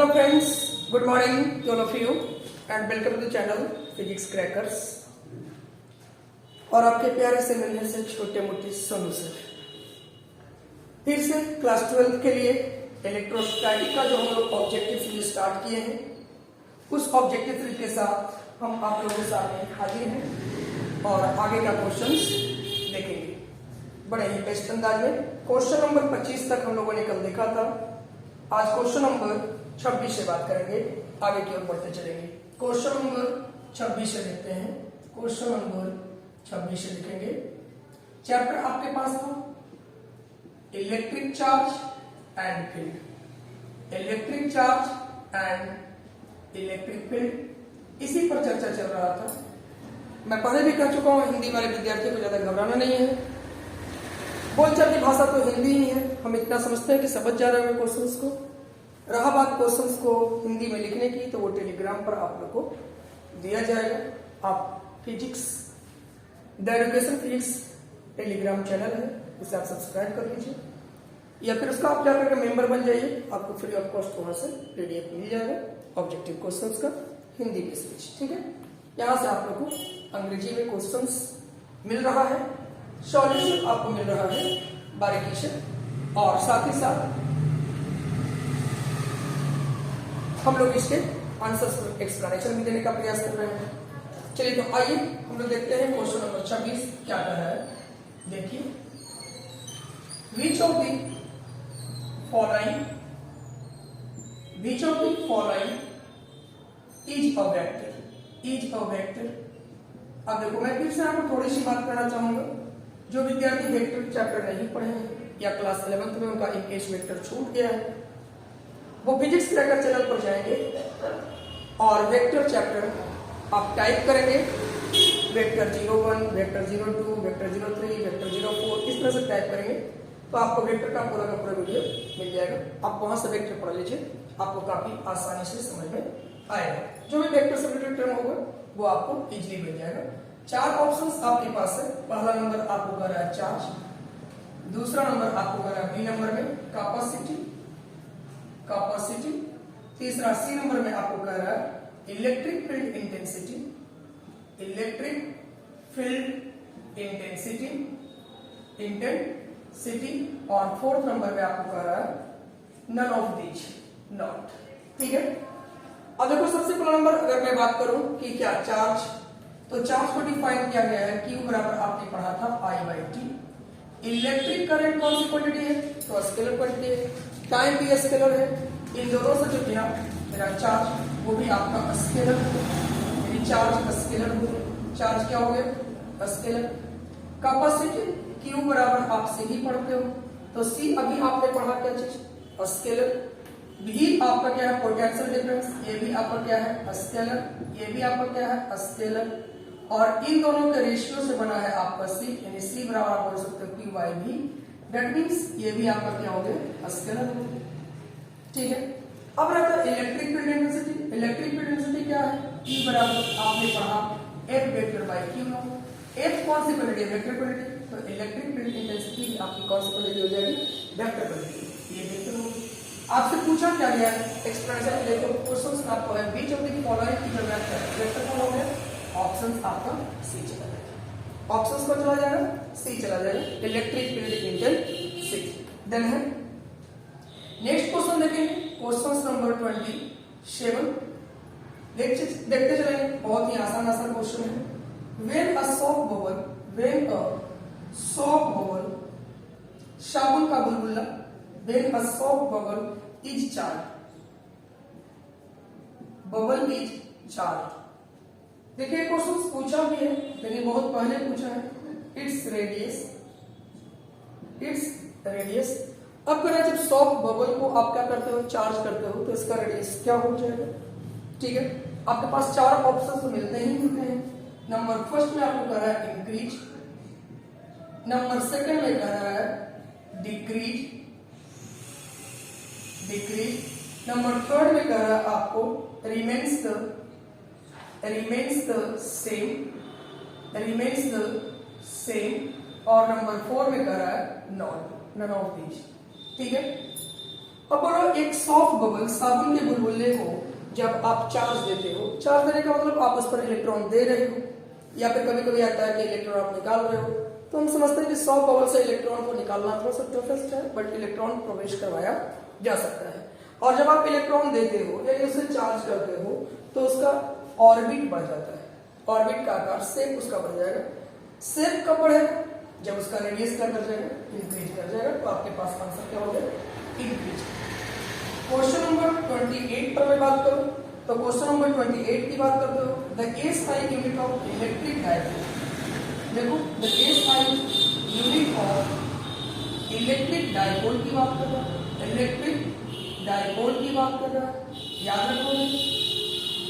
Hello friends, good morning to all of you and welcome to the channel Physics Crackers। और आपके प्यारे से मिलने से छोटे मोटे सोनू सर फिर से क्लास 12 के लिए इलेक्ट्रोस्टैटिक का जो हम लोग ऑब्जेक्टिव सीरीज स्टार्ट किए हैं उस ऑब्जेक्टिव सीरीज के साथ हम आप लोगों के सामने हाजिर हैं और आगे का क्वेश्चंस देखेंगे बड़े ही बेस्ट अंदाज में। क्वेश्चन नंबर 25 तक हम लोगों ने कल देखा था। आज क्वेश्चन नंबर 26 से बात करेंगे, आगे की ओर बढ़ते चलेंगे। क्वेश्चन नंबर 26 से देखते हैं। क्वेश्चन नंबर 26 से लिखेंगे। चैप्टर आपके पास था electric charge and field, electric charge and electric field, इसी पर चर्चा चल रहा था। मैं पहले भी कह चुका हूं, हिंदी वाले विद्यार्थियों को ज्यादा घबराना नहीं है। बोलचाल की भाषा तो हिंदी ही है, हम इतना समझते हैं कि समझ जा रहे हैं क्वेश्चंस को। रहा बात क्वेश्चंस को हिंदी में लिखने की, तो वो टेलीग्राम पर आप लोग को दिया जाएगा। आप physics the education physics Telegram channel है, उसे आप सब्सक्राइब कर लीजिए या फिर उसका आप जाकर के मेंबर बन जाइए। आपको फ्री ऑफ कॉस्ट वहां से पीडीएफ मिल जाएगा ऑब्जेक्टिव क्वेश्चंस का हिंदी में स्पीच, ठीक है। यहाँ से आप लोग को अंग्रेजी में क्वेश्चंस मिल रहा है, सॉल्यूशन आपको मिल रहा है बारीकी से, और साथ ही साथ हम लोग इसके आंसर्स को एक्सप्लेनेशन भी देने का प्रयास कर रहे हैं। चलिए तो आइए हम लोग देखते हैं क्वेश्चन नंबर 26 क्या कह रहा है। देखिए, which of the following is a vector, is a vector. अब देखो, मैं फिर से आपको थोड़ी सी बात करना चाहूंगा। जो विद्यार्थी वेक्टर चैप्टर नहीं पढ़े हैं या क्लास 11th में उनका एक केस वेक्टर छूट गया है, वो फिजिक्स क्रैकर चैनल पर जाएंगे और वेक्टर चैप्टर आप टाइप करेंगे, वेक्टर 01, वेक्टर 02, वेक्टर 03, वेक्टर 04, इस तरह से टाइप करेंगे तो आपको वेक्टर का पूरा वीडियो मिल जाएगा। आप वहां से वेक्टर पढ़ लीजिए, आपको काफी आसानी से समझ में आएगा। जो भी वेक्टर से रिलेटेड टर्म होगा वो आपको इजीली मिल जाएगा। 4 ऑप्शंस आपके पास है। पहला नंबर आपको कह रहा है चार्ज, दूसरा नंबर आपको कह रहा है बी नंबर में कैपेसिटी, तीसरा सी नंबर में आपको कह रहा है इलेक्ट्रिक फील्ड इंटेंसिटी, और फोर्थ नंबर में आपको कह रहा है नन ऑफ दीज नॉट, ठीक है। अब देखो, सबसे पहला नंबर अगर मैं बात करूं कि क्या चार्ज, तो चार्ज को डिफाइन किया गया है Q बराबर आपने पढ़ा था I/T। इलेक्ट्रिक करंट कौन सी क्वांटिटी है, तो स्केलर क्वांटिटी है। टाइम भी स्केलर है। इन दोनों से जो मेरा चार्ज वो भी आपका स्केलर, यानी चार्ज स्केलर हो गया। चार्ज क्या हो गया, स्केलर। कैपेसिटी Q बराबर आप से ही पढ़ते हो, तो C अभी आपने पढ़ा क्या चीज, स्केलर। भी आपका क्या है, पोटेंशियल डिफरेंस, ये भी आपका क्या है, स्केलर, ये भी आपका क्या है, स्केलर। और इन दोनों के रेशियो से बना है आपका C, यानी C बराबर आप बोल सकते हो QIV। दैट मींस ये भी आपका क्या हो गया, स्केलर हो गया, ठीक है। अब रहता है electric field intensity. Electric field intensity क्या है, E बराबर आपने पढ़ा F vector by Q not. F कौन सी क्वांटिटी है, वेक्टर क्वांटिटी, तो इलेक्ट्रिक फील्ड इंटेंसिटी आपकी कौन सी क्वांटिटी हो जाएगी, वेक्टर क्वांटिटी, ये वेक्टर होगी। आपसे पूछा क्या गया है एक्सप्लेनेशन, देखो क्वेश्चंस आपको है which of the following is a vector, vector कौन हो गया, ऑप्शंस आपका सी चला जाएगा। ऑप्शंस कौन चला जाएगा, सी चला जाएगा, इलेक्ट्रिक फील्ड इंटेंसिटी। देन है नेक्स्ट क्वेश्चन देखेंगे, क्वेश्चन नंबर 27। देखते चलेंगे, बहुत ही आसान क्वेश्चन है। व्हेन अ सॉफ्ट बबल, साबुन का बुलबुला, when a soft bubble is charged, bubble is charged। देखिए क्वेश्चन पूछा भी है, लेकिन बहुत पहले पूछा है। Its radius. अब करें, जब सॉफ्ट बबल को आप क्या करते हो, चार्ज करते हो, तो इसका रेडियस क्या हो जाएगा, ठीक है। आपके पास 4 ऑप्शन तो मिलते ही मिलते हैं। नंबर फर्स्ट में आपको कह रहा है इंक्रीज, नंबर सेकंड में कह रहा है डिक्रीज, नंबर थर्ड में कह रहा है आपको रिमेन्स द सेम, और नंबर 4 में कह रहा है नॉन, नन ऑफ दीज, ठीक है। अब बोलो एक सॉफ्ट बबल साबुन के बुलबुले को जब आप चार्ज देते हो, चार्ज देने का मतलब आप उस पर इलेक्ट्रॉन दे रहे हो, या फिर कभी कभी आता है कि इलेक्ट्रॉन आप निकाल रहे हो, तो हम समझते हैं कि सॉफ्ट बबल से इलेक्ट्रॉन को निकालना थोड़ा सा टफेस्ट है, बट इलेक्ट्रॉन प्रवेश करवाया जा सकता है। और जब आप इलेक्ट्रॉन देते हो या उसे चार्ज करते हो तो उसका ऑर्बिट बढ़ जाता है, ऑर्बिट का आकार शेप उसका बढ़ जाएगा। शेप कब बढ़ेगा? जब उसका रेडियस क्या कर जाएगा? इंक्रीज कर जाएगा। तो आपके पास आंसर क्या हो जाएगा? इंक्रीज। क्वेश्चन नंबर 28 पर मैं बात करूं तो क्वेश्चन नंबर 28 की बात करते हो, the SI unit of electric dipole. देखो the SI unit of electric dipole की बात कर रहा है, इलेक्ट्रिक डायपोल की बात कर रहा है, याद रखोगे।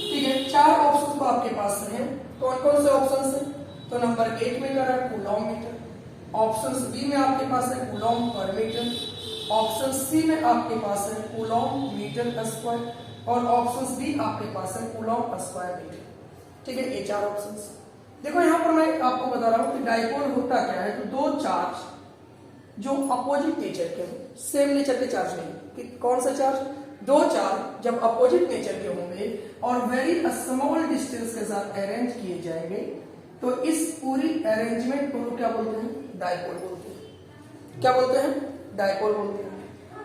ठीक है, चार ऑप्शन तो आपके पास हैं। कौन कौन से ऑप्शन है? तो नंबर 8 में कर रहा है कूलॉम मीटर, ऑप्शन बी में आपके पास है कूलॉम पर मीटर, ऑप्शन सी में आपके पास है कूलॉम मीटर स्क्वायर, और ऑप्शन डी आपके पास है कूलॉम स्क्वायर मीटर। ठीक है, ये चार ऑप्शंस। देखो यहां पर मैं आपको बता रहा हूं कि डायपोल होता क्या है। तो दो चार्ज जो अपोजिट नेचर के हो, सेम नेचर के चार्ज नहीं, कि कौन सा चार्ज? दो चार्ज जब अपोजिट नेचर के होंगे और वेरी स्मॉल डिस्टेंस के साथ अरेंज किए जाएंगे तो इस पूरी अरेंजमेंट को क्या बोलते हैं? डायपोल बोलते हैं। क्या बोलते हैं? डायपोल बोलते हैं।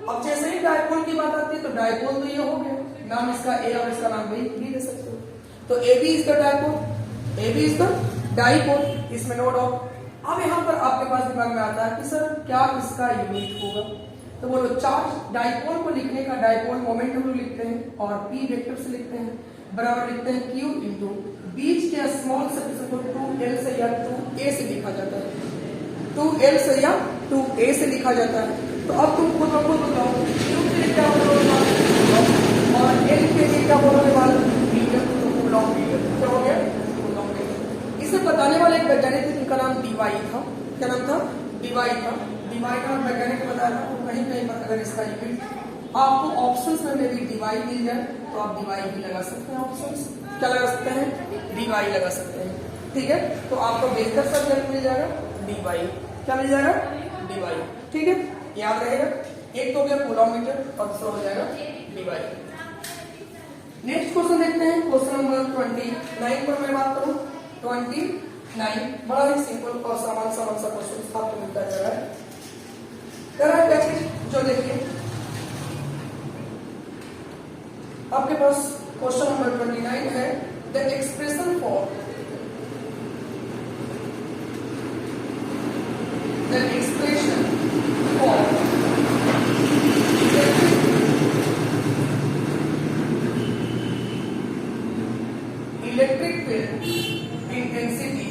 अब जैसे ही डायपोल की बात आती है तो डायपोल तो ये हो गया, नाम इसका ए और इसका नाम बी दे सकते हो। तो A B is the dipole, A B is the dipole, इसमें नो डाउट। अब यहां पर आपके पास दिमाग में आता है कि सर क्या इसका यूनिट होगा? तो बोलो चार्ज डायपोल को लिखने का डायपोल मोमेंट हम लोग लिखते हैं और पी वेक्टर से लिखते हैं, बराबर लिखते हैं क्यू इंटू बीच के स्मॉल सेक्शन को 2L से या 2A से लिखा जाता है, 2L से या 2A से लिखा जाता है। तो अब तुम खुद ब खुद बताओ क्यू के लिए क्या बोलोगे और L के लिए क्या बोलोगे वाले? मीटर। तो कूलॉम मीटर क्या हो गया? Coulomb metre. इसे बताने वाले एक वैज्ञानिक थे जिनका नाम डीवाई था। क्या नाम था? डीवाई था। डीवाई का वैज्ञानिक बता रहा हूँ, कहीं कहीं पर अगर इसका यूनिट आपको ऑप्शंस में भी डीवाई मिल जाए तो आप डीवाई भी लगा सकते हैं। ऑप्शंस क्या लगा सकते हैं? डीवाई लगा सकते हैं। ठीक है, तो आपको बेहतर सा रिजल्ट मिल जाएगा डीवाई। क्या मिल जाएगा? डीवाई। ठीक है, याद रहेगा। एक तो हो गया कूलॉम मीटर और दूसरा हो जाएगा डीवाई। नेक्स्ट क्वेश्चन देखते हैं, क्वेश्चन नंबर 29 पर मैं बात करूं। 29 बड़ा ही सिंपल और सामान्य सा क्वेश्चन आपको मिलता जा रहा है। करा क्या चीज जो देखिए आपके पास क्वेश्चन नंबर 29 है, the expression for electric field intensity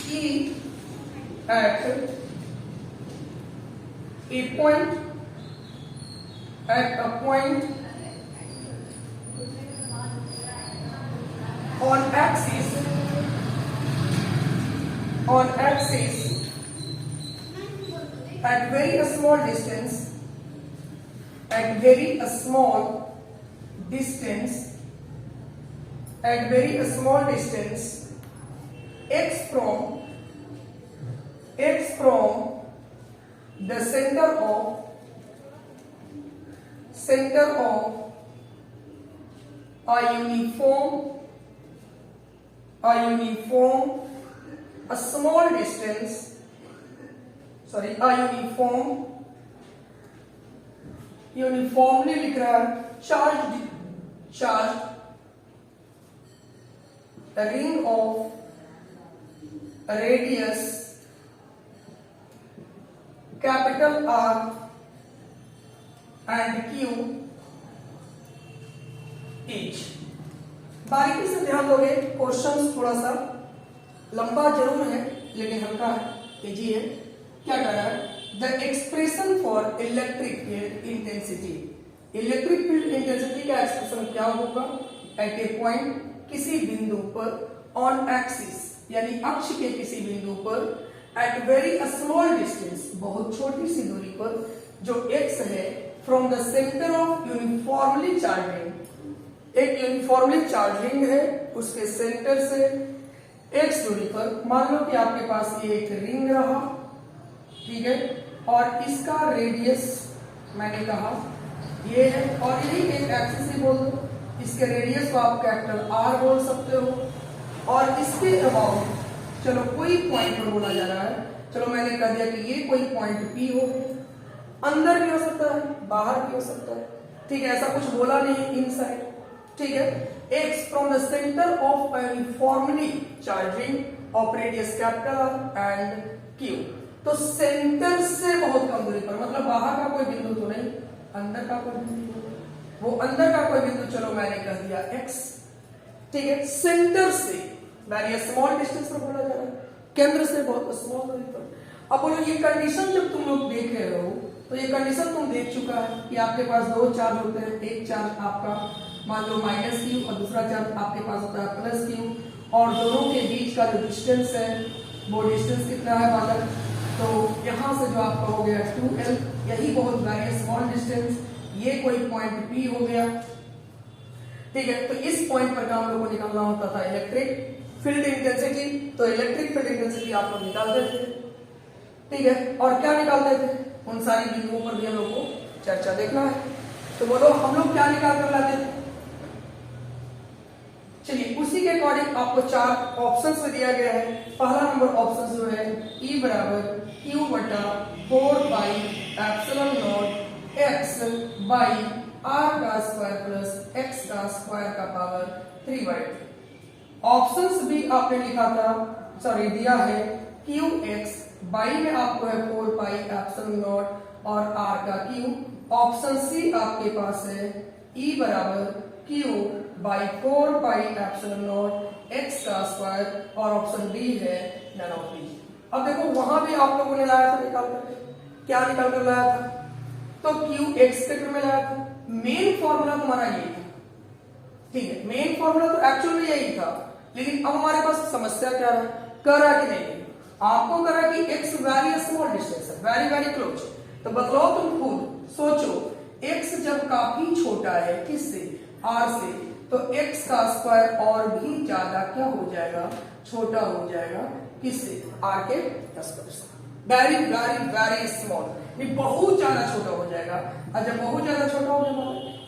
E at a point on axis at very small distance x from the center of a uniform uniformly लिख रहा है charged ring of radius capital R and Q each। बारीकी से ध्यान दोगे, question थोड़ा सा लंबा जरूर है लेकिन हल्का है, इजी है। क्या कह रहा है? The expression for electric field intensity. Electric field intensity का एक्सप्रेशन क्या होगा? एट ए पॉइंट, किसी बिंदु पर, ऑन एक्सिस यानी अक्ष के किसी बिंदु पर, एट वेरी स्मॉल डिस्टेंस बहुत छोटी सी दूरी पर, जो x है, from the centre of uniformly charge ring. एक यूनिफॉर्मली चार्ज रिंग है, उसके सेंटर से x दूरी पर मान लो कि आपके पास ये एक रिंग रहा, ठीक है, और इसका रेडियस मैंने कहा ये है, और यही एक एक्सिस ही बोल दो, इसके रेडियस को आप कैपिटल R बोल सकते हो, और इसके अबाउट चलो कोई पॉइंट पर बोला जा रहा है, चलो मैंने कह दिया कि ये कोई पॉइंट P हो, अंदर भी हो सकता है बाहर भी हो सकता है, ठीक है, ऐसा कुछ बोला नहीं इनसाइड, ठीक है। x from the center of a uniformly charging of radius capital R and Q, तो सेंटर से बहुत कम दूरी पर, मतलब बाहर का कोई बिंदु तो नहीं, अंदर का कोई बिंदु, वो अंदर का कोई बिंदु चलो मैंने कह दिया x, ठीक है, सेंटर से वेरी स्मॉल डिस्टेंस पर बोला जा रहा है, केंद्र से बहुत स्मॉल दूरी पर। अब बोलो ये कंडीशन जब तुम लोग देख रहे हो तो ये कंडीशन तुम देख चुका है कि आपके पास दो चार्ज होते हैं, एक चार्ज आपका मान लो माइनस क्यू और दूसरा चार्ज आपके पास होता है प्लस क्यू, और दोनों के बीच का जो डिस्टेंस है वो डिस्टेंस कितना है बालक, तो यहाँ से जो आपका हो गया 2L, यही बहुत वेरी स्मॉल डिस्टेंस, ये कोई पॉइंट P हो गया, ठीक है। तो इस पॉइंट पर हम लोगों को निकालना होता था इलेक्ट्रिक फील्ड इंटेंसिटी, तो इलेक्ट्रिक फील्ड इंटेंसिटी आप लोग निकालते थे, ठीक है, और क्या निकालते थे, उन सारी बिंदुओं पर भी हम लोग को चर्चा देखना है। तो बोलो हम लोग क्या निकाल कर लाते थे, चलिए उसी के अकॉर्डिंग आपको चार ऑप्शंस में दिया गया है। पहला नंबर ऑप्शन जो है E बराबर Q बटा 4π/0 x बाई r का स्क्वायर प्लस x का स्क्वायर का पावर 3/2। ऑप्शंस भी आपने लिखा था, सॉरी दिया है QX, बाई में आपको है 4π/0 और r का Q। ऑप्शन सी आपके पास है E बराबर Q बाई 4π/0 x का स्क्वायर, और ऑप्शन डी है नन ऑफ दीज। अब देखो वहां भी आप लोगों ने लाया था निकाल कर, क्या निकाल कर लाया था, तो QX के टर्म में लाया था, मेन फॉर्मूला तुम्हारा यही था, ठीक है, मेन फॉर्मूला तो एक्चुअल में यही था, लेकिन अब हमारे पास समस्या क्या है, करा कि नहीं, आपको करा कि x वेरी स्मॉल डिस्टेंस है, वेरी वेरी क्लोज, तो बतलाओ तुम खुद सोचो, x जब काफी छोटा है किससे, r से, तो x का स्क्वायर और भी ज्यादा क्या हो जाएगा, छोटा हो जाएगा, किससे, r के स्क्वायर से, वेरी वेरी वेरी स्मॉल, ये बहुत ज्यादा छोटा हो जाएगा, और जब बहुत ज्यादा छोटा हो जाएगा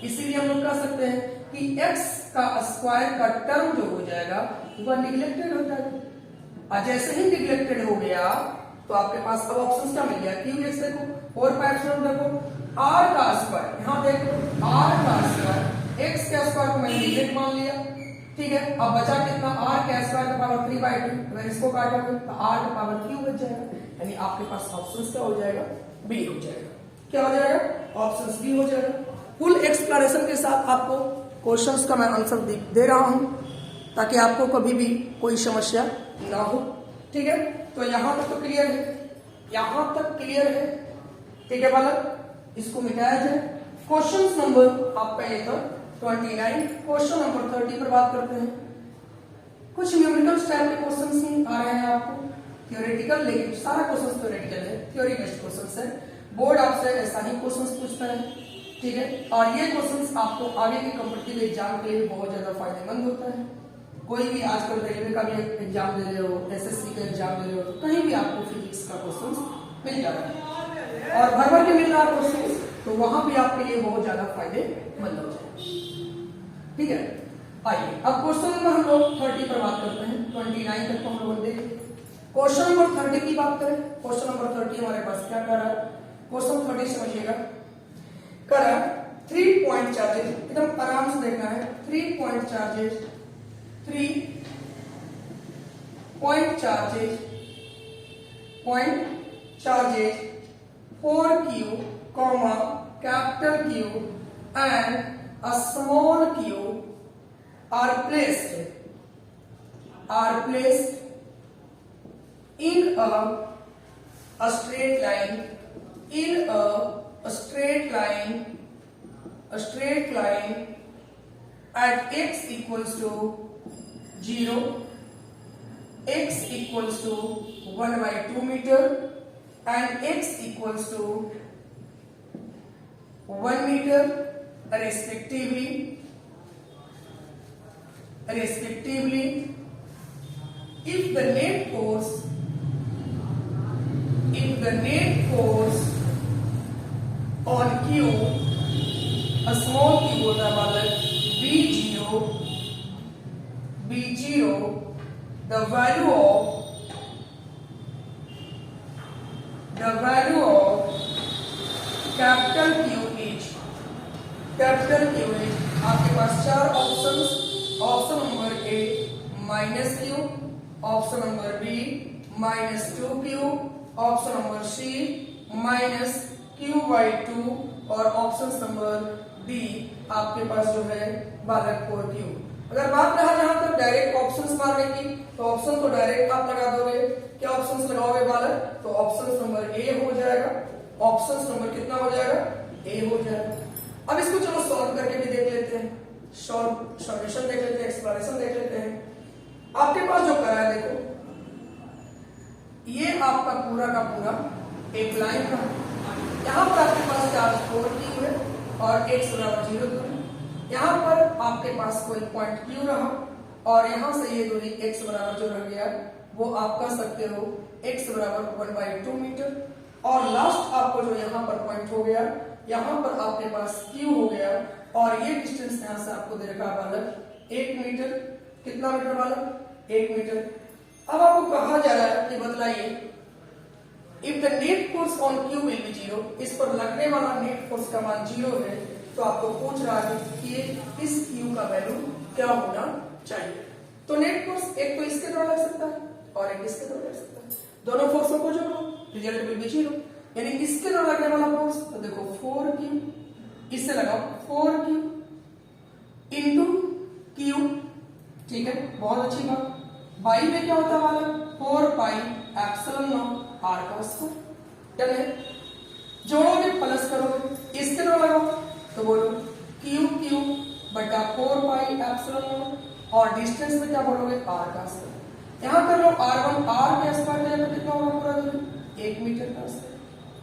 इसीलिए हम लोग कह सकते हैं कि x का स्क्वायर का टर्म जो हो जाएगा वह निगलेक्टेड हो जाएगा, और जैसे ही निगलेक्टेड हो गया तो आपके पास अब ऑप्शन क्या मिल गया, QX देखो 4π/0 देखो, r का स्क्वायर, यहाँ देखो r का स्क्वायर, x के स्क्वायर को मैंने निगलेक्ट मान लिया, ठीक है, अब बचा कितना, r के स्क्वायर का पावर 3/2, अगर इसको काटोगे तो r का पावर q बच जाएगा, यानी आपके पास ऑप्शन क्या हो जाएगा, बी हो जाएगा, क्या हो जाएगा, ऑप्शन बी हो जाएगा। फुल एक्सप्लेनेशन के साथ आपको क्वेश्चंस का मैं आंसर दे रहा हूं ताकि आपको कभी भी कोई समस्या ना हो, ठीक है। तो यहां तक तो क्लियर है, यहां तक क्लियर है, ठीक है बालक, इसको मिटाया जाए। क्वेश्चन नंबर आपका ये था 29, क्वेश्चन नंबर 30 पर बात करते हैं। कुछ न्यूमेरिकल स्टाइल के क्वेश्चंस ही आ रहे हैं आपको, थ्योरेटिकल, लेकिन सारा क्वेश्चन थ्योरेटिकल है, थ्योरी बेस्ड क्वेश्चंस है, बोर्ड आपसे ऐसा ही क्वेश्चंस पूछता है, ठीक है, और ये क्वेश्चंस आपको आगे के कॉम्पिटिटिव एग्जाम के लिए बहुत ज्यादा फायदेमंद होता है। कोई भी आजकल रेलवे का भी एग्जाम दे रहे हो, एसएससी का एग्जाम दे रहे हो, तो कहीं भी आपको फिजिक्स का क्वेश्चन मिल जाता है, और भर भर के मिल रहा है क्वेश्चन, तो वहां भी आपके लिए बहुत ज्यादा फायदेमंद हो जाए, ठीक है। आइए अब क्वेश्चन नंबर हम लोग 30 पर बात करते हैं, 29 तक तो हम लोग देखें। क्वेश्चन नंबर 30 की बात करें, क्वेश्चन नंबर 30 हमारे पास क्या कर रहा है, क्वेश्चन 30 समझिएगा, कर रहा है 3 पॉइंट चार्जेस, एकदम आराम से देखना है, 3 point charges, 3 point charges, for Q, capital Q and a small q are placed in a straight line, at x equals to 0, x equals to 1/2 meter and x equals to 1 meter respectively, if the net force on Q, a small q होता है मतलब B0, the value of capital Q is आपके पास चार options, option number A -q, option number B -2q, option number C -q/2 और option number D आपके पास जो है बालक 4q। अगर बात रहा जहां तक डायरेक्ट ऑप्शंस मारने की, तो ऑप्शन तो डायरेक्ट आप लगा दोगे। क्या ऑप्शंस लगाओगे बालक? तो ऑप्शन नंबर ए हो जाएगा। ऑप्शन नंबर कितना हो जाएगा? ए हो जाएगा। अब इसको चलो सॉल्व करके भी देख लेते हैं, सॉल्यूशन देख लेते हैं, एक्सप्लेनेशन देख लेते हैं। आपके पास जो करा है देखो, ये आपका पूरा का पूरा एक लाइन था। यहाँ पर आपके पास चार्ज 4q है और x बराबर 0 दूरी। यहाँ पर आपके पास कोई पॉइंट q रहा और यहाँ से ये दूरी x बराबर जो रह गया वो आप कह सकते हो x बराबर 1/2 मीटर। और लास्ट आपको जो यहाँ पर पॉइंट हो गया, यहाँ पर आपके पास q हो गया और ये डिस्टेंस यहाँ से आपको दे रखा बालक 1 मीटर। कितना मीटर बालक? 1 मीटर। अब आपको कहा जा रहा है कि बतलाइए, if the net force on Q will be 0, इस पर लगने वाला नेट फोर्स का मान 0 है, तो आपको पूछ रहा है कि इस Q का वैल्यू क्या होना चाहिए। तो नेट फोर्स एक तो इसके द्वारा लग सकता है और एक इसके द्वारा लग सकता है, दोनों फोर्सों को जोड़ो, रिजल्ट विल बी 0। यानी इसके द्वारा लगने वाला फोर्स, तो देखो 4q, इससे लगाओ 4q इंटू q, ठीक है, बहुत अच्छी बात। बाई में क्या होता है वाला? 4πε0 r का स्क्वायर। डन है। जोड़ोगे प्लस करोगे, इसके द्वारा लगाओ तो बोलो q बटा 4πε0 और डिस्टेंस में क्या बोलोगे? r का स्क्वायर। यहाँ कर लो r1 r के स्क्वायर में तो कितना होगा पूरा दूरी? 1 मीटर का स्क्वायर।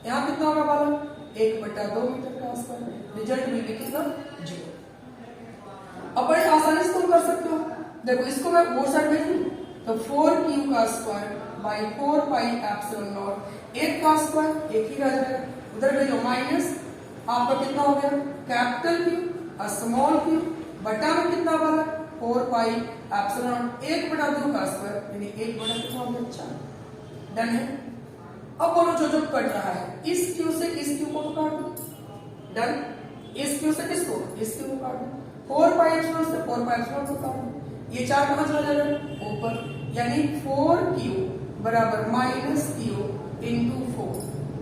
यहाँ कितना होगा बालक? 1/2 मीटर का स्क्वायर। रिजल्ट मिल गया कितना? 0। अब बड़े आसानी से तुम कर सकते हो। देखो इसको मैं वो साइड भेजूं तो 4q का स्क्वायर बाई 4πε0, 1 का स्क्वायर 1 ही रह जाएगा, उधर भेजो माइनस, आपका कितना हो गया? कैपिटल Q स्मॉल q बटा में कितना वाला? 4πε0, 1/2 का स्क्वायर यानी 1 कितना हो गया? 4। डन है। अब बोलो जो जो कट रहा है, इस q से इस q को काट दो। डन। इस q से किसको? इस q को काट दो। 4πε0 से 4πε0 को काट दो। ये 4 कहां चला जाएगा? ऊपर, यानी 4q बराबर -q इंटू 4।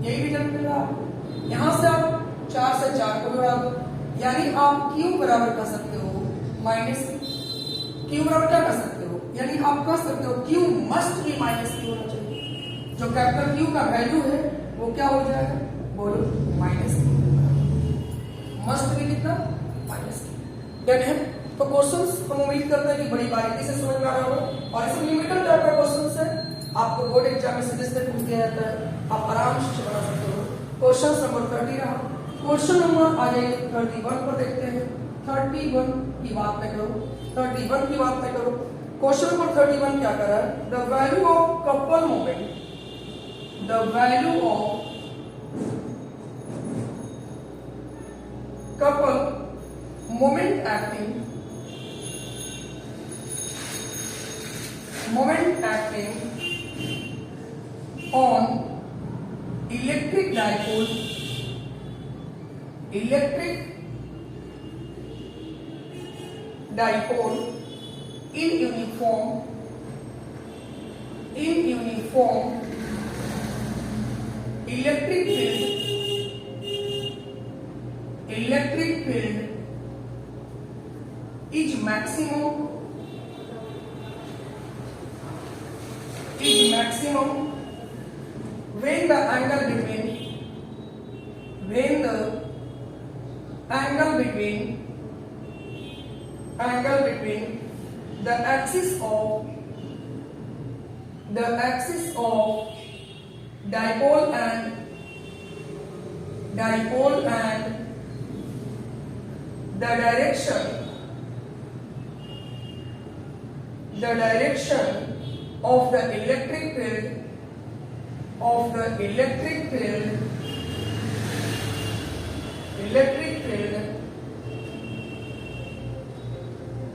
यही रिजल्ट मिल रहा है। यहां से आप 4 से 4 को जोड़ा दो, यानी आप q बराबर कर सकते हो q बराबर क्या कर सकते हो? यानी आप कह सकते हो q मस्ट बी -q होना चाहिए। जो कैपिटल Q का वैल्यू है वो क्या हो जाएगा? बोलो -q। मस्ट बी कितना? -q। डन है। तो क्वेश्चंस हम उम्मीद करते हैं कि बड़ी बारीकी से समझ में आ रहा होगा और इसमें न्यूमेरिकल टाइप का क्वेश्चंस है, आपको बोर्ड एग्जाम में सीधे सीधे पूछ दिया जाता है, आप आराम से बना सकते हो। क्वेश्चन नंबर 30 रहा। क्वेश्चन नंबर आ जाइए 31 पर देखते हैं। 31 की बात न करो, 31 की बात न करो। क्वेश्चन नंबर 31 क्या कर रहा है? The value of couple moment, the value of couple moment acting on electric dipole in uniform electric field is maximum when the angle between the axis of dipole and the direction of the electric field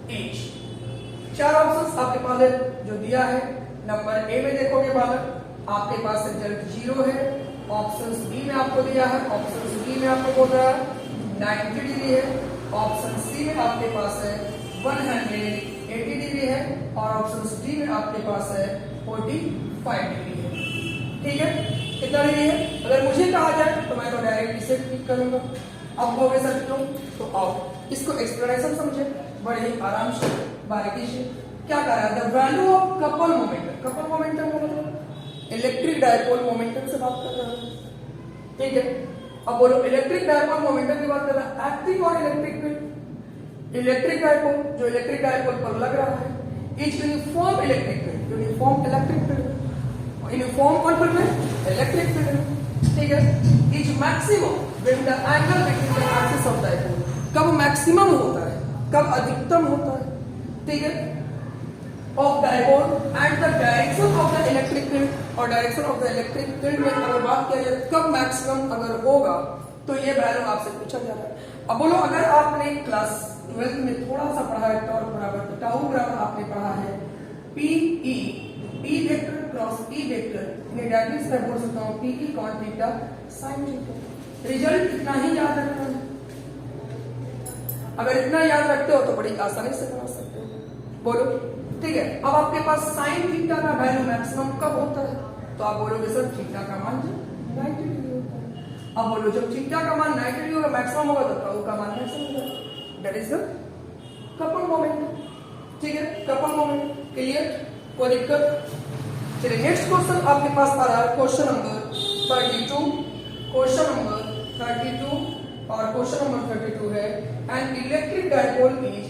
each। चार options आपके पास है जो दिया है। Number A में देखोगे बालक आपके पास रिजल्ट 0 है। ऑप्शन बी में आपको दिया है, ऑप्शन बी में आपको बोल रहा है 90 डिग्री है। ऑप्शन सी में आपके पास है 180 डिग्री है और ऑप्शन डी में आपके पास है 45 डिग्री है। ठीक है, कितना डिग्री है? अगर मुझे कहा जाए तो मैं तो डायरेक्ट इसे क्लिक करूंगा। अब हो गए सर क्यों? तो आओ इसको एक्सप्लेनेशन समझे बड़े ही आराम से बारीकी से। क्या कह रहा है? The value of couple momentum. Couple momentum का मतलब इलेक्ट्रिक डायपोल मोमेंटम से बात कर रहा है। ठीक है, अब बोलो इलेक्ट्रिक डायपोल मोमेंटम की बात कर रहा है। एक्टिंग और इलेक्ट्रिक फील्ड। इलेक्ट्रिक डायपोल जो इलेक्ट्रिक डायपोल पर लग रहा है is uniform electric field. Uniform electric field, uniform कौन फील्ड है? Electric field. ठीक है, is maximum when the angle between the axis of dipole. कब मैक्सिमम होता है, कब अधिकतम होता है? ठीक है, of dipole and the direction of the electric field. और direction of the electric field में अगर बात किया जाए कब मैक्सिमम अगर होगा तो ये वैल्यू आपसे पूछा जा रहा है। अब बोलो अगर आपने क्लास 12 में थोड़ा सा पढ़ा है टॉर्क बराबर टाउ बराबर आपने पढ़ा है PE, P vector cross E vector, that means मैं बोल सकता हूं PE cot theta sin theta. Result इतना ही याद रखना है। अगर इतना याद रखते हो तो बड़ी आसानी से बना सकते हो। बोलो ठीक है। अब आपके पास साइन थीटा का वैल्यू मैक्सिमम कब होता है? तो आप बोलोगे सर थीटा का मान 90 डिग्री होता है। अब बोलो जब थीटा का मान 90 डिग्री होगा मैक्सिमम होगा तो टाउ का मान मैक्सिमम होगा। That is the couple moment. ठीक है, कपल मोमेंट क्लियर, कोई दिक्कत? चलिए नेक्स्ट क्वेश्चन आपके पास आ रहा है क्वेश्चन नंबर 32। क्वेश्चन नंबर 32 और क्वेश्चन नंबर 32 है N electric dipole is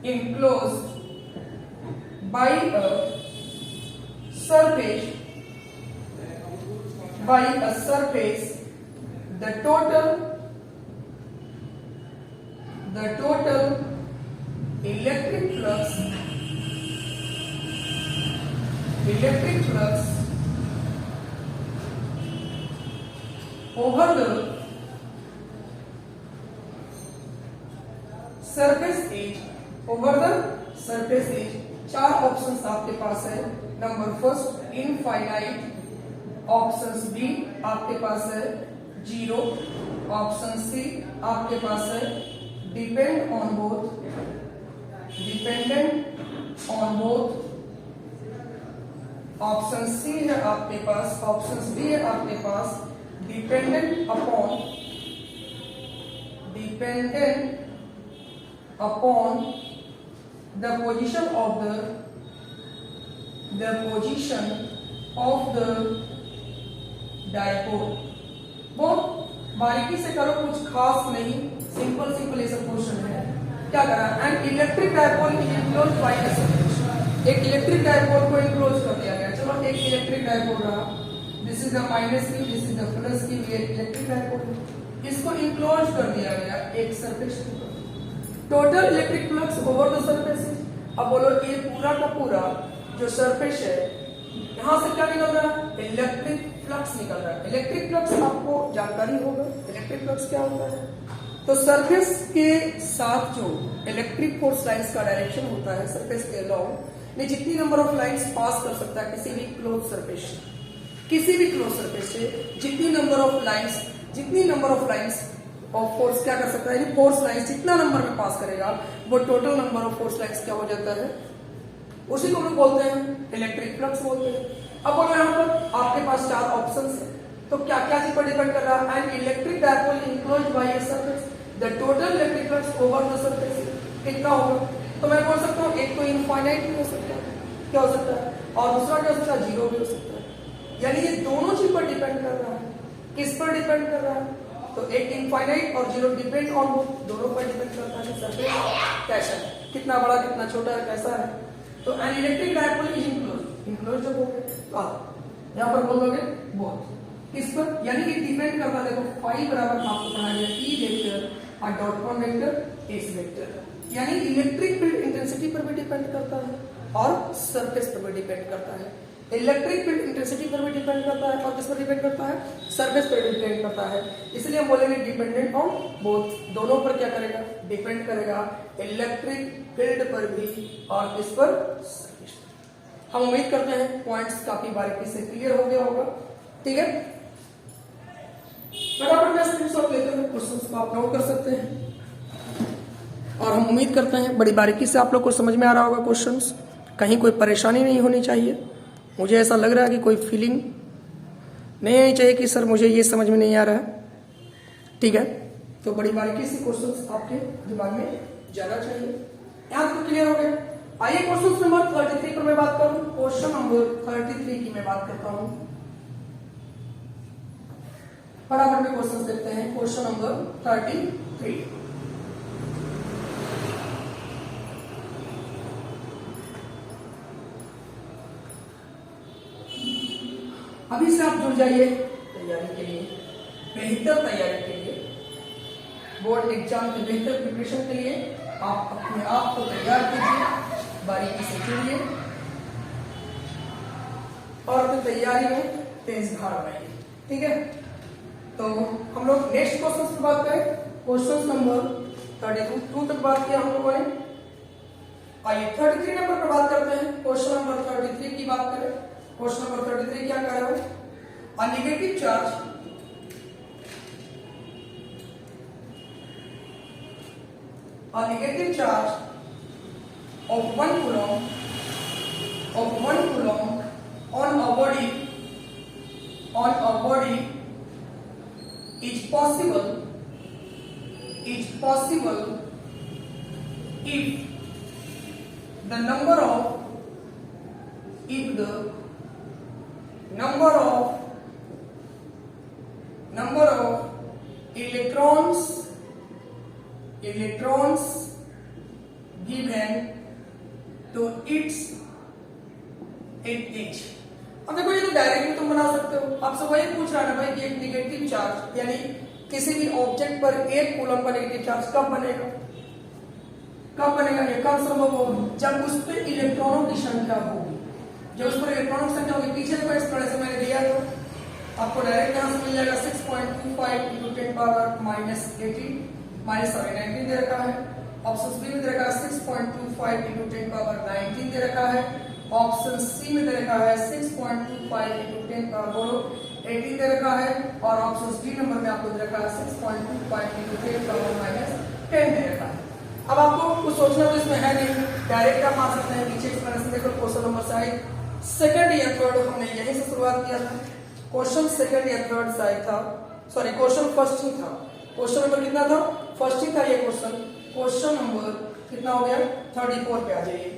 enclosed by a surface the total electric flux over the surface is। चार ऑप्शंस आपके पास है। Number first infinite, option B आपके पास है 0, ऑप्शन सी आपके पास है dependent on both, option C है आपके पास, ऑप्शन बी है आपके पास dependent upon the position of the dipole। बहुत बारीकी से करो, कुछ खास नहीं, सिंपल ये सब क्वेश्चन है। क्या करा? An electric dipole is enclosed bye a surface. एक इलेक्ट्रिक डायपोल को इनक्लोज कर दिया गया। चलो एक इलेक्ट्रिक डायपोल रहा, दिस इज द माइनस की, दिस इज द प्लस की, ये इलेक्ट्रिक डायपोल, इसको इनक्लोज कर दिया गया एक सरफेस के ऊपर। Total electric flux over the surface. अब बोलो ये पूरा का पूरा जो सरफेस है यहां से क्या निकल रहा है? इलेक्ट्रिक फ्लक्स निकल रहा है। इलेक्ट्रिक फ्लक्स आपको जानकारी होगा इलेक्ट्रिक फ्लक्स क्या होता है। तो सरफेस के साथ जो इलेक्ट्रिक फोर्स लाइंस का डायरेक्शन होता है सरफेस के अलॉन्ग में जितनी नंबर ऑफ लाइंस पास कर सकता है किसी भी क्लोज सरफेस से, जितनी number of lines of force क्या कर सकता है, यानी फोर्स लाइंस जितना नंबर में पास करेगा वो total number of force lines क्या हो जाता है, उसी को हम लोग बोलते हैं इलेक्ट्रिक फ्लक्स बोलते हैं। अब बोलो यहाँ पर आपके पास चार ऑप्शंस है, तो क्या क्या चीज पर डिपेंड कर रहा है? N electric dipole enclosed bye a surface, the total electric flux over the surface कितना होगा? तो मैं बोल सकता हूँ एक तो इनफाइनाइट भी हो सकता है, क्या हो सकता है, और दूसरा क्या हो सकता है, 0 भी हो सकता है। यानी ये दोनों चीज पर डिपेंड कर रहा है। किस पर डिपेंड कर रहा है? तो एक इनफाइनाइट और 0 डिपेंड ऑन दोनों पर डिपेंड करता है सरफेस कैसा है, कितना बड़ा कितना छोटा है, कैसा है। तो N electric dipole is enclosed जब हो गया तो यहाँ पर बोल दोगे बोथ। किस पर, यानी कि डिपेंड करता है। देखो फाई बराबर आपको पढ़ा गया ई वेक्टर और dot com vector S vector, यानी इलेक्ट्रिक फील्ड इंटेंसिटी पर भी डिपेंड करता है और सरफेस पर भी डिपेंड करता है। इलेक्ट्रिक फील्ड इंटेंसिटी पर भी डिपेंड करता है और किस पर डिपेंड करता है, सरफेस पर डिपेंड करता है। इसलिए हम बोलेंगे डिपेंडेंट ऑन बोथ, दोनों पर क्या करेगा, डिपेंड करेगा, इलेक्ट्रिक फील्ड पर भी और किस पर, सरफेस पर। हम उम्मीद करते हैं पॉइंट्स काफी बारीकी से क्लियर हो गया होगा। ठीक है, फटाफट मैं स्क्रीनशॉट लेते हुए क्वेश्चंस को आप नोट कर सकते हैं और हम उम्मीद करते हैं बड़ी बारीकी से आप लोग को समझ में आ रहा होगा क्वेश्चंस, कहीं कोई परेशानी नहीं होनी चाहिए। मुझे ऐसा लग रहा है कि कोई फीलिंग नहीं आनी चाहिए कि सर मुझे ये समझ में नहीं आ रहा है। ठीक है, तो बड़ी बारीकी से क्वेश्चंस आपके दिमाग में जाना चाहिए। यहाँ तक क्लियर हो गया। आइए क्वेश्चन नंबर 33 पर मैं बात करूं। क्वेश्चन नंबर 33 की मैं बात करता हूं, फटाफट में क्वेश्चन देखते हैं। क्वेश्चन नंबर 33, अभी से आप जुड़ जाइए तैयारी के लिए, बेहतर तैयारी के लिए, बोर्ड एग्जाम के बेहतर प्रिपरेशन के लिए आप अपने आप को तैयार कीजिए, बारीकी से जुड़िए और अपनी तैयारी में तेज धार बनाइए। ठीक है, तो हम लोग नेक्स्ट क्वेश्चन की बात करें। क्वेश्चन नंबर 32 तक बात किया हम लोगों ने। आइए 33 नंबर पर बात करते हैं। क्वेश्चन नंबर 33 की बात करें। क्वेश्चन नंबर 33 क्या कह रहा है, a negative charge of 1 coulomb on a body is possible if the number of electrons given to its edge। अब देखो ये तो डायरेक्टली तुम बना सकते हो। आपसे वही पूछ रहा है भाई कि एक नेगेटिव चार्ज यानी किसी भी ऑब्जेक्ट पर 1 कूलम का नेगेटिव चार्ज कब बनेगा, ये कब संभव होगा, जब उस पर इलेक्ट्रॉनों की संख्या होगी। जब उस पर इलेक्ट्रॉनों की संख्या होगी, पीछे देखो एक्सप्रेशन मैंने दिया था आपको, डायरेक्ट यहां से मिल जाएगा 6.25 × 10⁻19 दे रखा है। ऑप्शन बी में दे रखा है 6.25 × 10⁻19 दे रखा है। ऑप्शन सी में दे रखा है 6.25 × 10⁻18 दे रखा है और ऑप्शन डी नंबर में आपको दे रखा है 6.25 × 10⁻10 दे रखा है। अब आपको कुछ सोचना तो इसमें है नहीं, डायरेक्ट आप आ सकते हैं। पीछे एक्सप्लेनेशन देखो, क्वेश्चन नंबर शायद सेकंड या थर्ड हमने यहीं से शुरुआत किया था। क्वेश्चन सेकंड या थर्ड शायद था, सॉरी क्वेश्चन फर्स्ट ही था। क्वेश्चन नंबर कितना था, फर्स्ट ही था ये क्वेश्चन। क्वेश्चन नंबर कितना हो गया, 34 पे आ जाइए।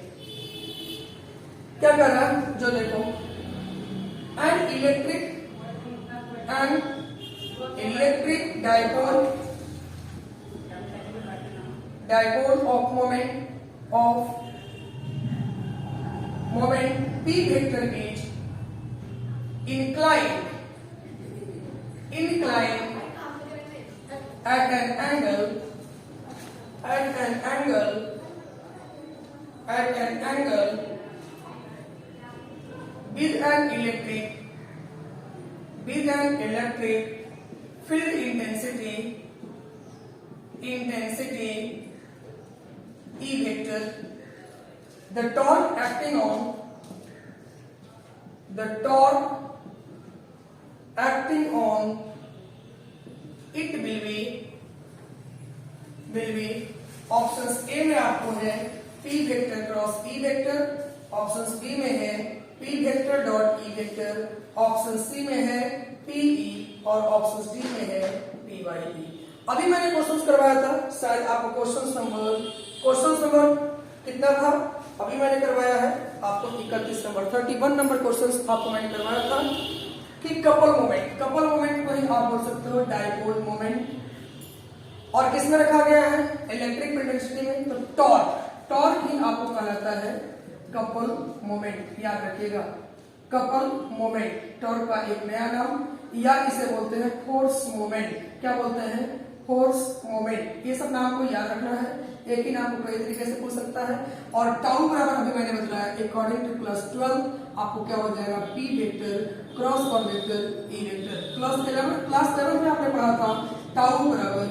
क्या कर रहा है, जो देखो, N electric dipole of moment p vector is inclined at an angle with an electric field intensity E vector. The torque acting on it will be options A में आपको है P vector cross E vector, options B में है P vector dot E vector, option C में है PE और option D में है PYE। अभी मैंने क्वेश्चंस करवाया था, शायद आपको क्वेश्चन नंबर कितना था, अभी मैंने करवाया है आपको 31 नंबर 31 नंबर क्वेश्चंस आपको मैंने करवाया था कि कपल मोमेंट को ही आप बोल सकते हो डायपोल मोमेंट, और किसमें रखा गया है, इलेक्ट्रिक फील्ड डेंसिटी में। तो टॉर्क ही आपको कहलाता है कपल मोमेंट, याद रखिएगा। कपल मोमेंट, टॉर्क का एक नया नाम, या इसे बोलते हैं फोर्स मोमेंट। क्या बोलते हैं? Force moment. ये सब नाम को याद रखना है, एक ही नाम को कई तरीके से पूछ सकता है। और टाउ बराबर अभी मैंने बताया अकॉर्डिंग टू क्लास 12 आपको क्या हो जाएगा? P vector cross one vector E vector. Class 11 में आपने पढ़ा था टाउ बराबर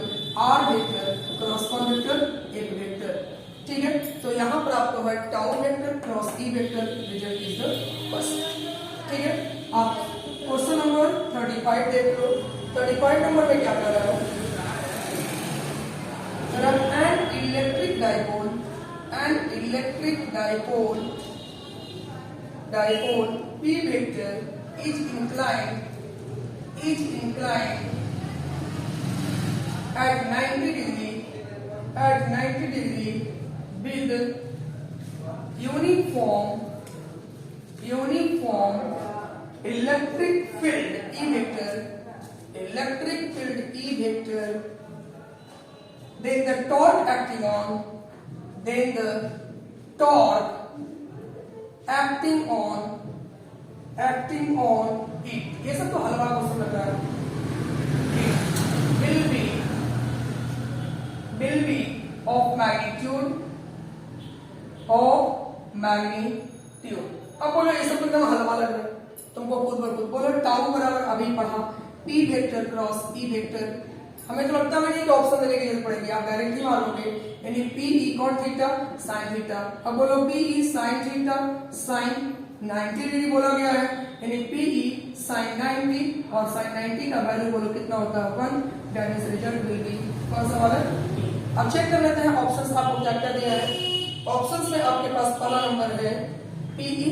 R vector cross one vector एक वेक्टर। ठीक है, तो यहाँ पर आपको है tau vector cross E vector, result is the first. ठीक है, आप क्वेश्चन नंबर 35 देख लो। 35 नंबर में क्या कर रहा है? an electric dipole p vector is inclined at 90 degree with uniform electric field E vector, then the torque acting on it। ये सब तो हलवा क्वेश्चन लग रहा है। will be of magnitude। अब बोलो ये सब तो एकदम हलवा लग रहा है तुमको, खुद ब खुद बोलो टाउ बराबर अभी पढ़ा P vector cross E vector. हमें तो लगता है कि ऑप्शन देने की जरूरत पड़ेगी, आप डायरेक्टली मारोगे, यानी P E cot theta sine theta. अब बोलो P E sine theta sine 90 degree बोला गया है, यानी पी ई साइन 90 और साइन 90 का वैल्यू बोलो कितना होता है 1, that is result will be कौन सा वाला? अब चेक कर लेते हैं ऑप्शंस आपको क्या क्या दिया है। ऑप्शंस में आपके पास पहला नंबर है पी ई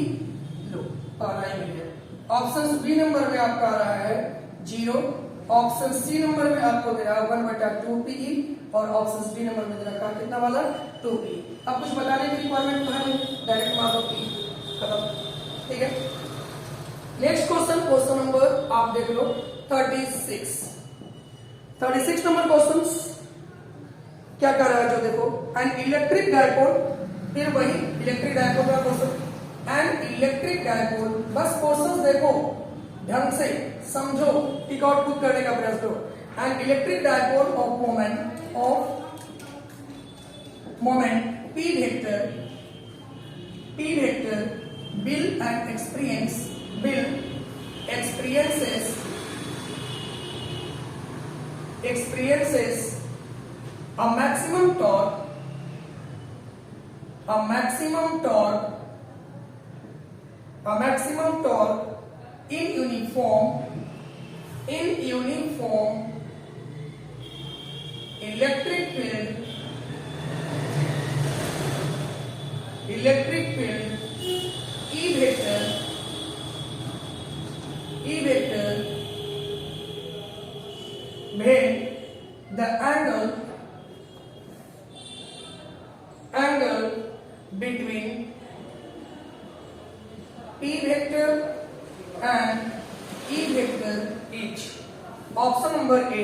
लो, पहला ही मिल गया। ऑप्शन बी नंबर में आपका आ रहा है 0। ऑप्शन सी नंबर में आपको दे रहा है 1/2 पीई और ऑप्शन डी नंबर में दे रखा है कितना वाला 2 पी। अब कुछ बताने की रिक्वायरमेंट तो है नहीं, डायरेक्ट मार दो पी, खत्म। ठीक है, नेक्स्ट क्वेश्चन नंबर आप देख लो 36 नंबर क्वेश्चन क्या कर रहा है जो देखो, एन इलेक्ट्रिक डायपोल, फिर वही इलेक्ट्रिक डायपोल का क्वेश्चन, एन इलेक्ट्रिक डायपोल। बस क्वेश्चन देखो ढंग से समझो, टिक आउट खुद करने का प्रयास करो। N electric dipole of moment P vector will and experiences a maximum torque in uniform electric field E vector when the angle between P vector and E vector is option number A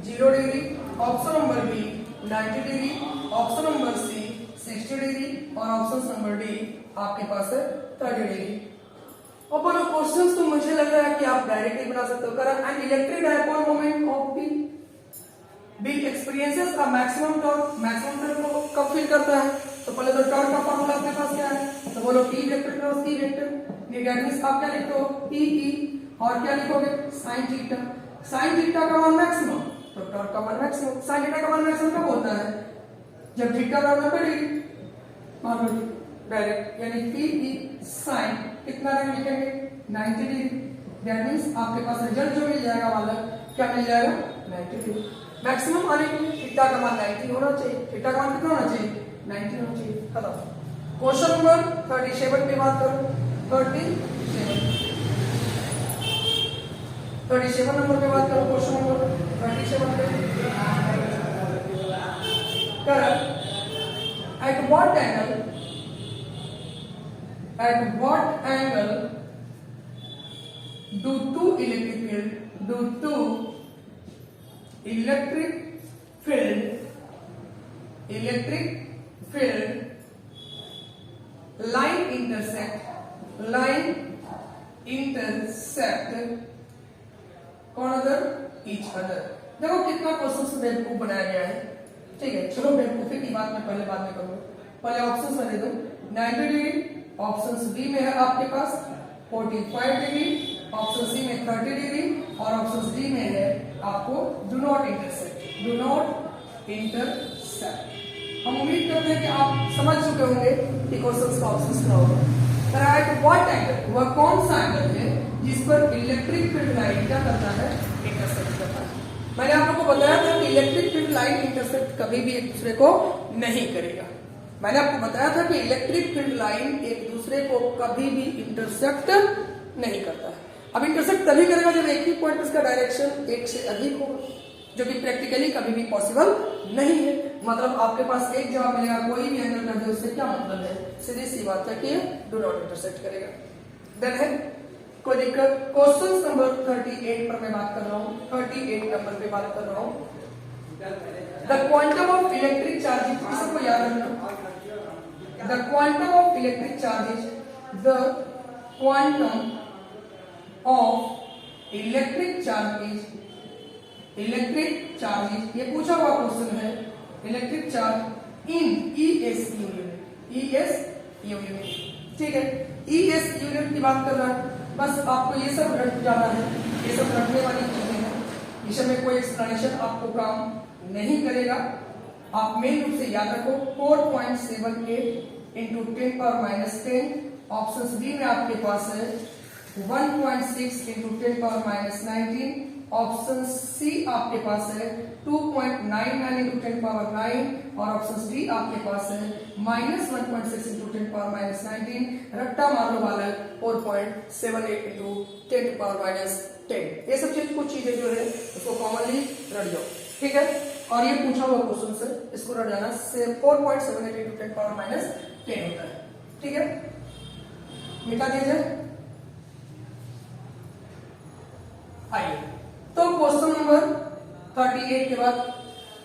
0 degree, option number B 90 degree, option number C 60 degree और option number D आपके पास है 30 degree. अब बोलो questions तो मुझे लग रहा है कि आप डायरेक्टली बना सकते हो। करा an electric dipole moment of B experiences a maximum torque को कब फील करता है? तो पहले तो टॉर्क का फॉर्मूला आपके पास क्या है, तो बोलो P vector cross E vector. That means आप क्या लिखते हो पी ई और क्या लिखोगे साइन थीटा का मान मैक्सिमम, तो टॉर्क का मान मैक्सिमम। साइन थीटा का मान मैक्सिमम कब होता है? जब थीटा का 90 डिग्री मान लो डायरेक्ट, यानी पी ई साइन कितना रंग लिखेंगे 90 डिग्री। दैट मींस आपके पास रिजल्ट जो मिल जाएगा वाला क्या मिल जाएगा 90 डिग्री। मैक्सिमम आने के लिए थीटा का मान 90 होना चाहिए, थीटा का मान कितना होना चाहिए 90 होना चाहिए, खत्म। क्वेश्चन नंबर 37 पे बात करो। 37 नंबर पे बात करो। क्वेश्चन नंबर 37 पे correct, at what angle do two electric field line intercept कौन अदर ईच अदर। देखो कितना क्वेश्चन बेवकूफ बनाया गया है, ठीक है। चलो बेवकूफी की बात मैं पहले बाद में करूंगा, पहले ऑप्शन में दे दो 90 डिग्री, ऑप्शन बी में है आपके पास 45 डिग्री, ऑप्शन सी में 30 डिग्री और ऑप्शन डी में है आपको do not intercept, do not intercept. हम उम्मीद करते हैं कि आप समझ चुके होंगे कि क्वेश्चन का ऑप्शन क्या होगा। राइट व्हाट एंगल, वह कौन सा एंगल है जिस पर इलेक्ट्रिक फील्ड लाइन क्या करता है, इंटरसेप्ट करता है। मैंने आप लोगों को बताया था कि इलेक्ट्रिक फील्ड लाइन इंटरसेप्ट कभी भी एक दूसरे को नहीं करेगा। मैंने आपको बताया था कि इलेक्ट्रिक फील्ड लाइन एक दूसरे को कभी भी इंटरसेप्ट नहीं करता है। अब इंटरसेप्ट तभी करेगा जब एक ही पॉइंट उसका डायरेक्शन एक से अधिक होगा, जो कि प्रैक्टिकली कभी भी पॉसिबल नहीं है। मतलब आपके पास एक जवाब मिलेगा, कोई भी एंगल कर दे, उससे क्या मतलब है, सीधी सी बात है कि डू नॉट इंटरसेक्ट करेगा। देन है कोई दिक्कत। क्वेश्चन नंबर 38 पर मैं बात कर रहा हूँ, 38 नंबर पे बात कर रहा हूँ। The quantum of electric charges, सबको याद रखना, the quantum of electric charges, the quantum of electric charges, electric charges, ये पूछा हुआ क्वेश्चन है, electric charge in ES unit, ES unit, ठीक है। ईएस यूनिट की बात कर रहा है, बस आपको ये सब रट जाना है, ये सब रटने वाली चीजें हैं, इसमें कोई एक्सप्लेनेशन आपको काम नहीं करेगा। आप मेन रूप से याद रखो 4.78 इंटू 10⁻10, ऑप्शन बी में आपके पास है 1.6 इंटू 10⁻19, ऑप्शन सी आपके पास है 2.99 इंटू 10⁻9 और ऑप्शन डी आपके पास है -1.6 इंटू 10⁻19। रट्टा मारने वाला है 4.78 इंटू 10⁻10। ये सब चीज कुछ चीजें जो है उसको कॉमनली रट जाओ, ठीक है। और ये पूछा हुआ क्वेश्चन से इसको रट जाना, 4.78 इंटू 10⁻10 होता है, ठीक है। मिटा दीजिए। आइए तो क्वेश्चन नंबर 38 के बाद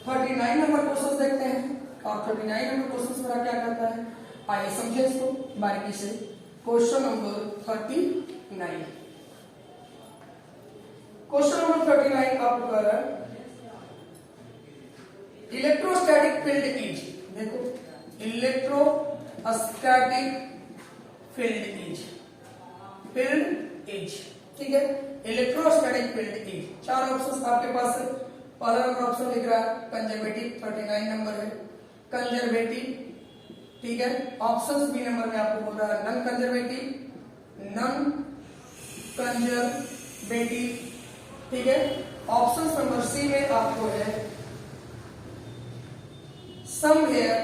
39 नंबर क्वेश्चन देखते हैं, और 39 नंबर क्वेश्चन मेरा क्या करता है, आइए समझे इसको बारीकी से। क्वेश्चन नंबर 39, क्वेश्चन नंबर 39 आपको कह रहा है इलेक्ट्रोस्टैटिक फील्ड इज, देखो इलेक्ट्रोस्टैटिक फील्ड इज, ठीक है। इलेक्ट्रोस्टैटिक फील्ड इज, चार ऑप्शंस आपके पास है। पहला नंबर ऑप्शन लिख रहा है कंजर्वेटिव, 39 नंबर है कंजर्वेटिव, ठीक है। ऑप्शंस बी नंबर में आपको बोल रहा है नॉन कंजर्वेटिव, नॉन कंजर्वेटिव, ठीक है। ऑप्शंस नंबर सी में आपको है somewhere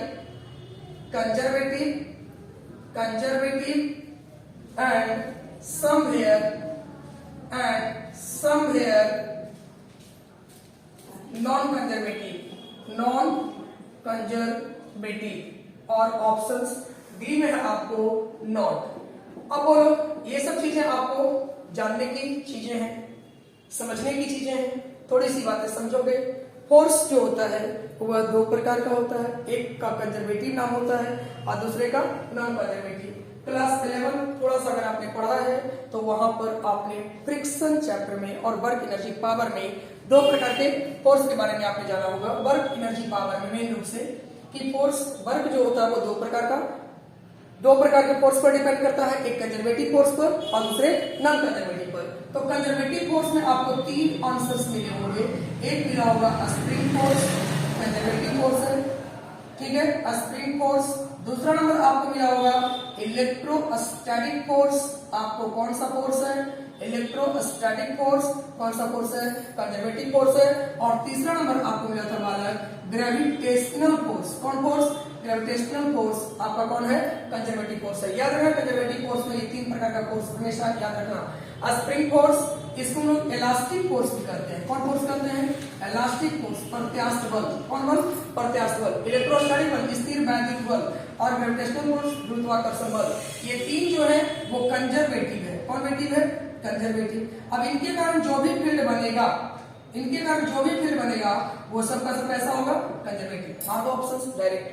conservative, conservative and somewhere non-conservative, और ऑप्शंस बी में है आपको नॉट। अब बोलो ये सब चीजें आपको जानने की चीजें हैं, समझने की चीजें हैं, थोड़ी सी बातें समझोगे। फोर्स जो होता है वह दो प्रकार का होता है, एक का कंजर्वेटिव नाम होता है और दूसरे का नॉन कंजर्वेटिव। क्लास 11 थोड़ा सा अगर आपने पढ़ा है तो वहां पर आपने फ्रिक्शन चैप्टर में और वर्क एनर्जी पावर में दो प्रकार के फोर्स के बारे में आपने जाना होगा। वर्क एनर्जी पावर में मेन रूप से कि फोर्स वर्क जो होता है वो दो प्रकार के फोर्स पर डिपेंड करता है, एक कंजर्वेटिव फोर्स पर और दूसरे नॉन कंजर्वेटिव पर। तो कंजर्वेटिव फोर्स में आपको तीन आंसर्स मिले होंगे, एक मिला होगा स्प्रिंग फोर्स, कंजर्वेटिव फोर्स है, ठीक है, स्प्रिंग फोर्स। दूसरा नंबर आपको मिला होगा इलेक्ट्रोस्टैटिक फोर्स, आपको कौन सा फोर्स है, इलेक्ट्रोस्टैटिक फोर्स, कौन सा फोर्स है, कंजर्वेटिव फोर्स है। और तीसरा नंबर आपको मिला था वाला ग्रेविटेशनल फोर्स, कौन फोर्स, ग्रेविटेशनल फोर्स आपका कौन है, कंजर्वेटिव फोर्स है। याद रखना कंजर्वेटिव फोर्स में ये तीन प्रकार का फोर्स हमेशा याद रखना। स्प्रिंग फोर्स, इसको हम लोग इलास्टिक फोर्स भी करते हैं, कौन फोर्स करते हैं, इलास्टिक फोर्स, प्रत्यास्थ बल, कौन बल, प्रत्यास्थ बल। इलेक्ट्रोस्टैटिक बल स्थिर वैद्युत बल और ग्रेविटेशनल फोर्स गुरुत्वाकर्षण बल, ये तीन जो है वो कंजर्वेटिव है, कौन वेटिव है, कंजर्वेटिव। अब इनके कारण जो भी फील्ड बनेगा वो सबका सब कैसा होगा, कंजर्वेटिव। हाँ तो ऑप्शंस डायरेक्ट।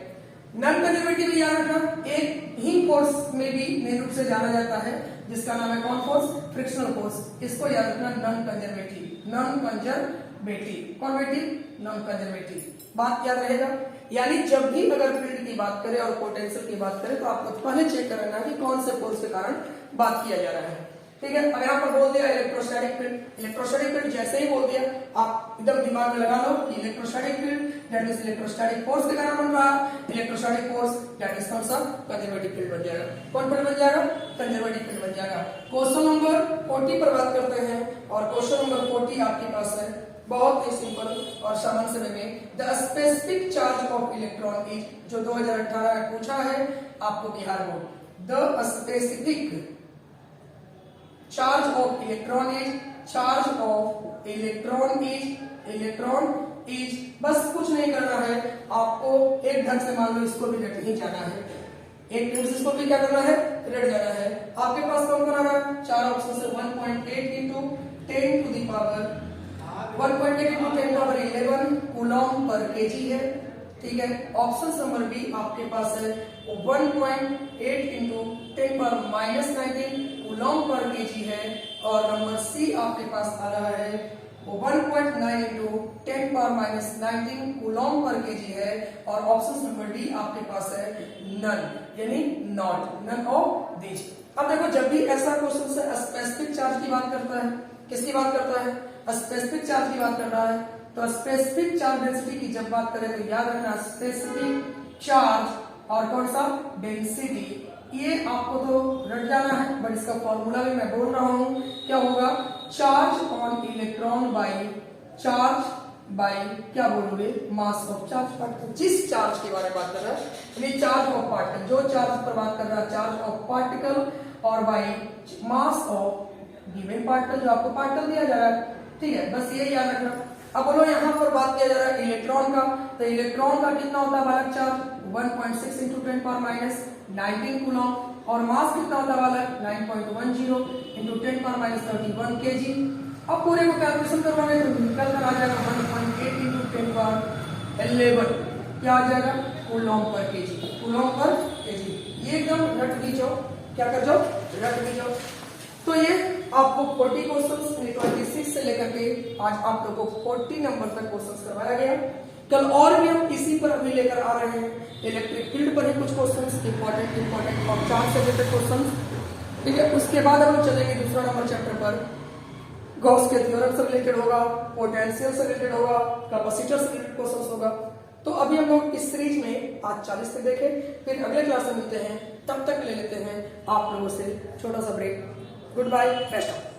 नॉन कंजर्वेटिव याद रखना, एक ही फोर्स में भी मेन रूप से जाना जाता है जिसका नाम है कौन फोर्स, फ्रिक्शनल फोर्स। इसको याद रखना, non conservative, non conservative, conservative, non conservative, बात याद रहेगा। यानी जब भी अगर फील्ड की बात करें और पोटेंशियल की बात करें तो आपको पहले चेक करना है कि कौन से फोर्स के कारण बात किया जा रहा है, ठीक है। अब यहाँ पर बोल दिया इलेक्ट्रोस्टैटिक फील्ड, इलेक्ट्रोस्टैटिक फील्ड जैसे ही बोल दिया आप एकदम दिमाग में लगा लो कि electrostatic field that is electrostatic force के कारण बन रहा है, इलेक्ट्रोस्टैटिक फोर्स दैट इज कौन सा, कंजर्वेटिव फील्ड बन जाएगा। कौन फील्ड बन जाएगा, कंजर्वेटिव फील्ड बन जाएगा। क्वेश्चन नंबर 40 पर बात करते हैं और क्वेश्चन नंबर 40 आपके पास है, बहुत ही सिंपल और सामान्य समय में, the specific charge of electron is, जो 2018 में पूछा है आपको Bihar board, the specific charge of electron is, charge of electron is, बस कुछ नहीं करना है आपको, एक ढंग से मान लो इसको भी रट ही जाना है, एक ढंग से इसको भी क्या करना है, रट जाना है। आपके पास कौन बना रहा है, चार ऑप्शन से 1.8 into 10 to the power 1.8 into 10 power 11 coulomb पर केजी है, ठीक है। ऑप्शन नंबर बी आपके पास है 1.8 इंटू 10 पावर -19 कूलॉम पर केजी है, और नंबर सी आपके पास आ रहा है 1.9 इंटू 10 पावर -19 कूलॉम पर केजी है, और ऑप्शन नंबर डी आपके पास है नन, यानी नॉट, नन ऑफ दीज। अब देखो जब भी ऐसा क्वेश्चन से स्पेसिफिक चार्ज की बात करता है, किसकी बात करता है, स्पेसिफिक चार्ज की बात कर रहा है, तो स्पेसिफिक चार्ज डेंसिटी की जब बात करें तो याद रखना स्पेसिफिक चार्ज और कौन सा, डेंसिटी, ये आपको तो रट जाना है, बट इसका फॉर्मूला भी मैं बोल रहा हूं, क्या होगा, चार्ज ऑन इलेक्ट्रॉन बाई क्या बोलोगे, मास ऑफ चार्ज पार्टिकल। जिस चार्ज के बारे में बात कर रहा है, चार्ज ऑफ पार्टिकल, जो चार्ज पर बात कर रहा है, चार्ज ऑफ पार्टिकल, और by mass of given particle, जो आपको पार्टिकल दिया जा रहा है, ठीक है, बस ये याद रखना। अब बोलो यहाँ पर बात किया जा रहा है इलेक्ट्रॉन का, तो इलेक्ट्रॉन का कितना होता है बालक चार्ज, 1.6 इंटू 10 पावर -19 कूलॉम, और मास कितना होता है बालक 9.10 इंटू 10 पावर -31 केजी। अब पूरे को कैलकुलेशन करवाने तो निकल कर आ जाएगा 1.8 इंटू 10 पावर 11, क्या आ जाएगा, कूलॉम पर केजी, कूलॉम पर केजी। ये एकदम रट दीजिए, क्या कर जाओ, रट दीजिए। तो ये आपको 40 क्वेश्चंस 26 से लेकर के आज आप लोगों को 40 नंबर तक क्वेश्चंस करवाया गया। कल और भी हम इसी पर अभी लेकर आ रहे हैं, इलेक्ट्रिक फील्ड पर ही कुछ क्वेश्चंस इंपॉर्टेंट और 4 से रिलेटेड क्वेश्चंस, ठीक है। उसके बाद हम चलेंगे दूसरा नंबर चैप्टर पर, गॉस के थ्योरम से रिलेटेड होगा, पोटेंशियल से रिलेटेड होगा, कैपेसिटर से रिलेटेड क्वेश्चंस होगा। तो अभी हम लोग इस सीरीज में आज 40 तक देखें, फिर अगले क्लास में मिलते हैं, तब तक ले लेते हैं आप लोगों से छोटा सा break. Good bye, best of.